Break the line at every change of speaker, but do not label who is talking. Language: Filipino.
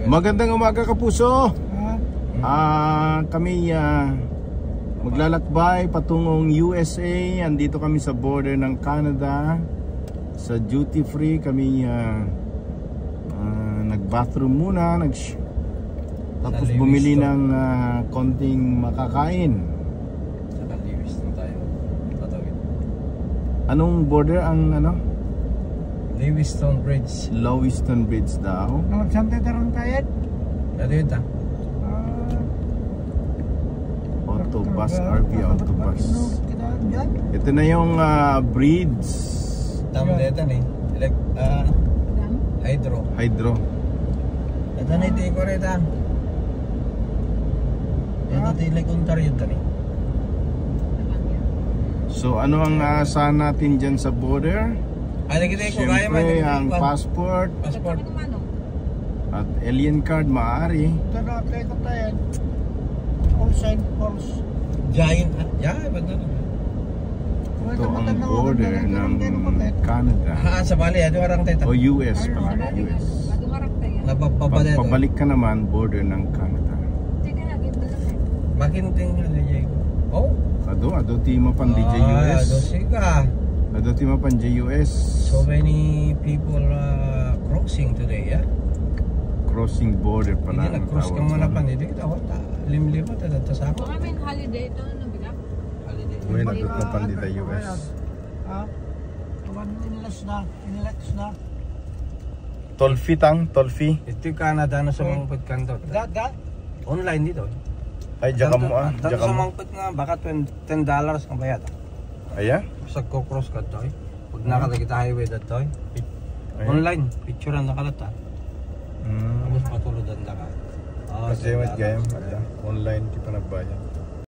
Magandang umaga kapuso. Kami maglalakbay patungong USA. Andito kami sa border ng Canada. Sa duty free kami nag-bathroom muna, tapos bumili ng konting makakain.
Sa Lewiston tayo tatawid.
Anong border ang ano?
Lewiston Bridge.
Lewiston Bridge daw.
Nomor santai tarong tayo.
Ano yun ta?
Autobus, RV Autobus. Ito na yung bridge.
Tama dito ni. Hydro. Ito na ito ko rin ta. Ito tilay Ontario tani.
So ano ang saan natin dyan sa border?
Ay kita ko kaya man
Siyempre ang passport at alien card maaari.
Ito na tayo tayo. All Saint Paul's.
Giant. Ba't na?
Ito ang border ng Canada.
Sa Bali, ito orang tayo.
O US pala, US. Pabalik ka naman, border ng Canada.
Makinting nga DJ. Oh?
Ado ti mapan DJ US.
Ado siga.
Ado ti mapan US.
So many people crossing today, yeah?
Crossing border pala.
Hindi nag-cross kang malapan. Hindi kita wata. Lim-lima ito sa ako.
Baka may holiday ito na bilang.
Holiday.
Uy, nagtutmapan dito US.
Inlets na.
Tolfi tang, Tolfi.
Ito yung Canada na sa mangpit kanto. Online dito.
Ay, jaka mo
Tanto
jaka
sa
mo.
mangpit nga, baka $10 ang bayad.
Aya?
Sa cross ka to. Pag nakatakita highway dito. Online. Picture ang nakalata. Tapos patulod ang laka.
Kasi may game, online, di pa nagbayad.